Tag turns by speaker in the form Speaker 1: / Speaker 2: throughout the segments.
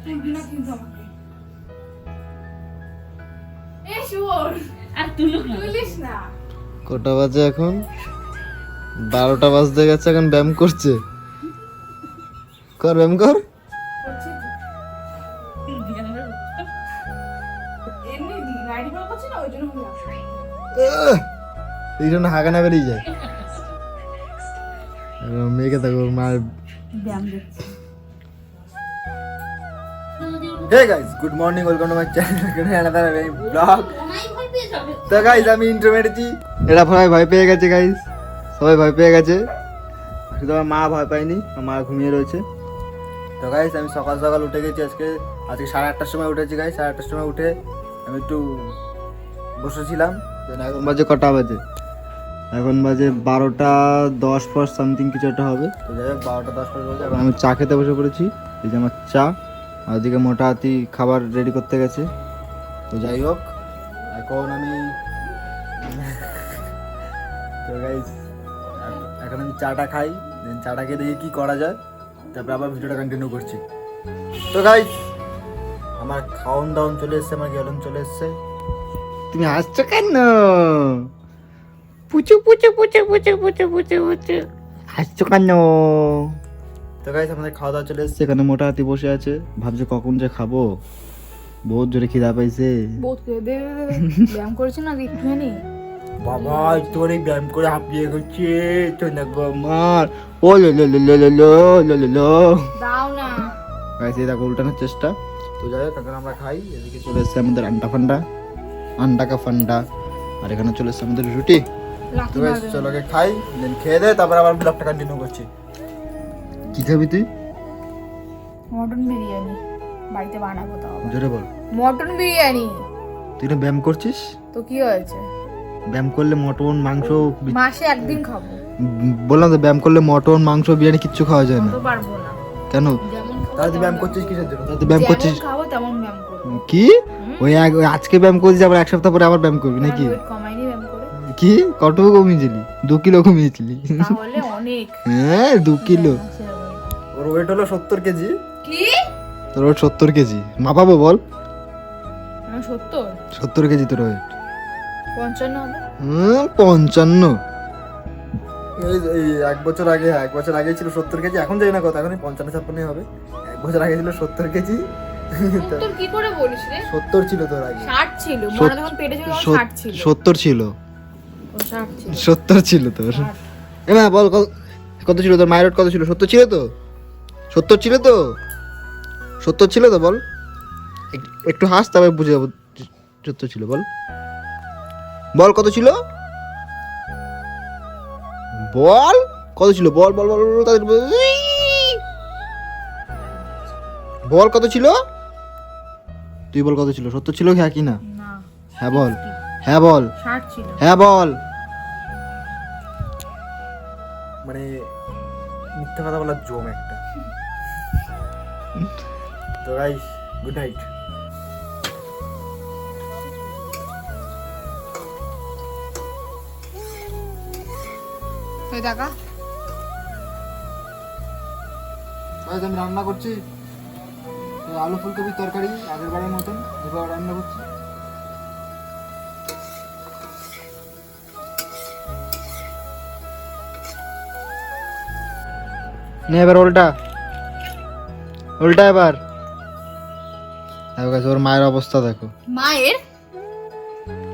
Speaker 1: তুলবি না কিন্তু আমাকে। এ শুয়োর, আর তুলিস না।
Speaker 2: কটা বাজে এখন? 12টা বাজতে গেছে, এখন ব্যায়াম করছে। কর ব্যায়াম কর।
Speaker 1: করছি তো। এমনি রাইডিং করছি না, ওই জন্য হলো।
Speaker 2: এই জন্য হাগানা বেরিয়ে যায়। মেয়েকে দেখো মার
Speaker 1: ব্যায়াম দেখছি।
Speaker 2: Hey guys, good morning, welcome to my channel another vlog. তো গাইস, আমি ইন্ট্রো মেরেছি। এরা সবাই ভয় পেয়ে গেছে গাইস, সবাই ভয় পেয়ে গেছে, শুধু আমার মা ভয় পায়নি, আমার মা ঘুমিয়ে রয়েছে। তো গাইস, আমি সকাল সকাল উঠে গেছি আজকে 8:30টার সময় উঠেছি গাইস। 8:30টার সময় উঠে আমি একটু বসেছিলাম। এখন বাজে কটা বাজে? এখন বাজে 12:10 পর সামথিং কিছু একটা হবে। তো যাই হোক, 12:10 পর বাজে। এখন আমি চা খেতে বসে পড়েছি। এই যে আমার চা, আর ওদিকে মোটা হাতি খাবার রেডি করতে গেছে। তো যাই হোক, এখন আমি তো গাইস এখন আমি চাটা খাই, দেন চাটা খেয়ে দেখি কী করা যায়, তারপরে আবার ভিডিওটা কন্টিনিউ করছি। তো গাইস, আমার খাওয়ান দাওয়ান চলে এসছে, আমার গেলন চলে এসছে। তুমি হাসছো কেন? পুচু পুচু পুচু পুচু পুচু পুচু পুচু হাসছো কেন? তো গাইস, আমাদের খাওয়া দাওয়া চলে এসছে। এখানে মোটা হাতি বসে আছে, ভাবছে কখন যে খাবো, বহুত জোরে খিদা পাইছে।
Speaker 1: বহুত করে দে ব্যায়াম করেছি না একটুখানি।
Speaker 2: বাবা তোর এই ব্যায়াম করে হাঁপিয়ে গেছে তো না গো আমার। ও লো লো লো লো লো লো লো লো লো।
Speaker 1: দাও না।
Speaker 2: গাইস, এই দেখো উল্টানোর চেষ্টা। তো যাই হোক, এখন আমরা খাই। এদিকে চলে এসছে আমাদের আন্ডা কা ফান্ডা, আর এখানে চলে এসছে আমাদের রুটি। তো গাইস, চলো আগে খাই, দেন খেয়ে দে, তারপর আবার ব্লগটা কন্টিনিউ করছি। কি খাবি তুই?
Speaker 1: মটন বিরিয়ানি বাড়িতে বানাবো। তাও
Speaker 2: জোরে বল।
Speaker 1: মটন বিরিয়ানি।
Speaker 2: তুই না ব্যায়াম করছিস?
Speaker 1: তো কি হয়েছে?
Speaker 2: ব্যায়াম করলে মটন মাংস
Speaker 1: মাসে একদিন খাবো।
Speaker 2: বললাম তো, ব্যায়াম করলে মটন মাংস বিরিয়ানি কিচ্ছু খাওয়া যায় না।
Speaker 1: তো পারবো না।
Speaker 2: কেন?
Speaker 1: যেমন
Speaker 2: তাহলে তুই ব্যায়াম করছিস কিসের জন্য? তাহলে তুই ব্যায়াম করছিস
Speaker 1: খাবো তেমন ব্যায়াম করবো।
Speaker 2: কি? ওই আজকে ব্যায়াম করছিস, আবার এক সপ্তাহ পরে আবার ব্যায়াম করবি নাকি?
Speaker 1: ওয়েট কমাইনি ব্যায়াম করে।
Speaker 2: কি কতটুকু কমিয়েছিলি? 2 কিলো কমিয়েছিলি?
Speaker 1: তাহলে অনেক।
Speaker 2: হ্যাঁ 2 কিলো। ওর ওয়েট হলো 70 কেজি।
Speaker 1: কি?
Speaker 2: তোর ওয়েট 70 কেজি। মাপাবো বল?
Speaker 1: 70
Speaker 2: 70 কেজি তোর ওয়েট।
Speaker 1: 55 হবে।
Speaker 2: 55। এই এক বছর আগে ছিল 70 কেজি, এখন জানি না কত, এখন 55-56 হবে। এক বছর আগে ছিল 70 কেজি।
Speaker 1: তোর কি করে বলিস রে?
Speaker 2: 70 ছিল তোর আগে।
Speaker 1: 60 ছিল। মনে যখন পেটে ছিল 60 ছিল।
Speaker 2: 70 ছিল।
Speaker 1: ও 60 ছিল।
Speaker 2: 70 ছিল তোর। এমা বল কত ছিল তোর? মায়ের ওয়েট কত ছিল? 70 ছিল তো? 70 ছিল তো? 70 ছিল তো? বল একটু হাস, তবে বুঝে যাবো 70 ছিল। বল বল কত ছিল? বল কত ছিল? বল বল বল বল তাদের বল কত ছিল? তুই বল কত ছিল? 70 ছিল? হ্যাঁ কি না?
Speaker 1: না।
Speaker 2: হ্যাঁ বল, হ্যাঁ বল,
Speaker 1: 60 ছিল।
Speaker 2: হ্যাঁ বল। মানে মিথ্যা কথা বলার জম একটা। তো গাইস, গুড নাইট।
Speaker 1: এই টাকা
Speaker 2: গাইস, আমি রান্না করছি আলু ফুলকপির তরকারি, আগের বারের মতন এবার রান্না করছি। নে এবার উল্টা এবার দেখো গাইস, ওর মায়ের অবস্থা দেখো।
Speaker 1: মায়ের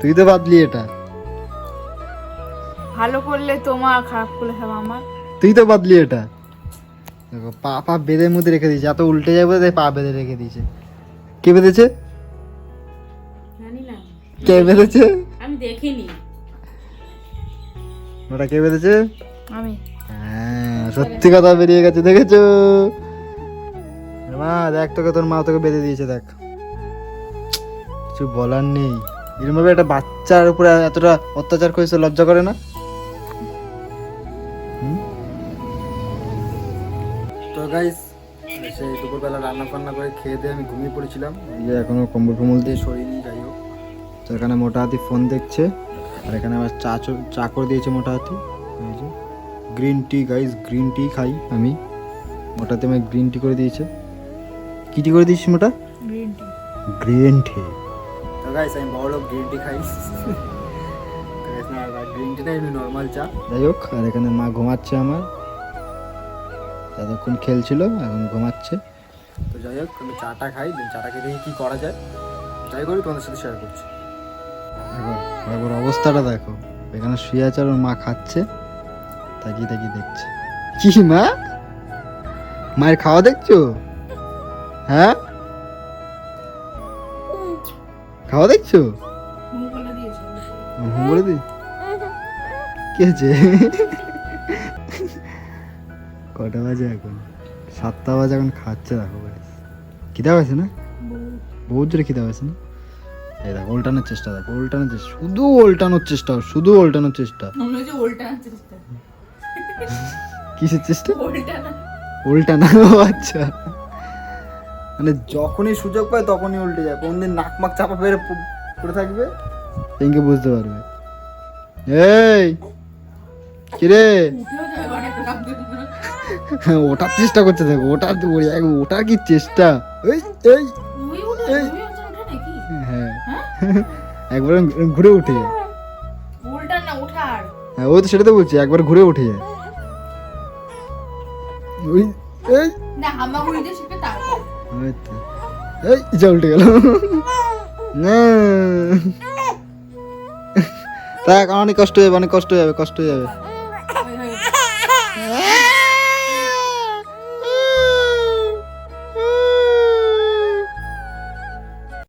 Speaker 2: তুই তো বাদলি এটা।
Speaker 1: ভালো করলে তোমার, খারাপ করলে সব আমার।
Speaker 2: তুই তো বাদলি এটা। দেখো পা বেঁধে মধ্যে রেখে দিয়েছে, এত উল্টে যাবে তাই পা বেঁধে রেখে দিয়েছে। কে বেঁধেছে?
Speaker 1: জানি না।
Speaker 2: কে বেঁধেছে?
Speaker 1: আমি দেখিনি।
Speaker 2: ওটা কে বেঁধেছে?
Speaker 1: আমি।
Speaker 2: হ্যাঁ, সত্যি কথা বেরিয়ে গেছে, দেখেছো? মা দেখ, তোকে তোর মা তোকে বেঁধে দিয়েছে, দেখ। কিছু বলার নেই। এরকম ভাবে একটা বাচ্চার উপরে এতটা অত্যাচার করেছে, লজ্জা করে না? তো গাইস, সেই দুপুরবেলা রান্না বান্না করে খেয়ে দিয়ে আমি ঘুমিয়ে পড়েছিলাম। এই যে এখনো কম্বল টম্বল দিয়ে সরিনি। যাই হোক, তো এখানে মোটা হাতি ফোন দেখছে, আর এখানে আবার চা করে দিয়েছে মোটা হাতি। এই যে green tea guys, green tea খাই আমি। মোটা হাতি আমায় গ্রিন টি করে দিয়েছে। কি টি করে দিচ্ছিস মোটা?
Speaker 1: Green tea.
Speaker 2: Green tea. তো গাইস আমি বড় লোক গ্রিন টি খাই। গ্রিন টি না এমনি নর্মাল চা। যাই হোক, আর এখানে মা ঘুমাচ্ছে আমার, এতক্ষণ খেলছিল এখন ঘুমাচ্ছে। তো যাই হোক আমি চাটা খাই, চাটা খেয়ে দেখি কী করা যায়, যাই করি তোমাদের সাথে শেয়ার করছি। এবার অবস্থাটা দেখো, এখানে শুয়ে আছে আর ওর মা খাচ্ছে, তাকিয়ে তাকিয়ে দেখছে। কি মা, মায়ের খাওয়া দেখছো? হ্যাঁ খাওয়া দেখছো?
Speaker 1: মুখ বলে দিয়েছে।
Speaker 2: বলে দি কি হয়েছে? কটা বাজে এখন? 7টা বাজে, এখন খাচ্ছে। দেখো খিদা হয়েছে না? বহুত জোরে খিদা হয়েছে না? এই দেখো উল্টানোর চেষ্টা, দেখো উল্টানোর চেষ্টা, শুধু উল্টানোর চেষ্টা, শুধু উল্টানোর চেষ্টা।
Speaker 1: মনে হচ্ছে উল্টানোর চেষ্টা।
Speaker 2: কিসের চেষ্টা?
Speaker 1: উল্টানো।
Speaker 2: উল্টানো। আচ্ছা, মানে যখনই সুযোগ পায় তখনই উল্টে যায়। কোনদিন নাক মাক চাপা পেরে পড়ে থাকবে, পিঙ্কি বুঝতে পারবে। এই কিরে,
Speaker 1: উঠেও যাবে অনেক রাত দিন।
Speaker 2: ওটার চেষ্টা করছে, দেখো ওটার কি চেষ্টা। এই এই
Speaker 1: তুই উঠে,
Speaker 2: এই।
Speaker 1: তুই ওটা উঠে নাকি?
Speaker 2: হ্যাঁ একবার ঘুরে উঠে যায়।
Speaker 1: উল্টা না, উঠার।
Speaker 2: হ্যাঁ ও তো সেটা তো বলছি, একবার ঘুরে উঠে যায়। ওই এই
Speaker 1: না হামাগুড়ি দিয়ে শিখে তারপর।
Speaker 2: ওই তো। এই যা উল্টে গেল না। তা অনেক কষ্ট হয়ে যাবে, অনেক কষ্ট হয়ে যাবে, কষ্ট হয়ে যাবে।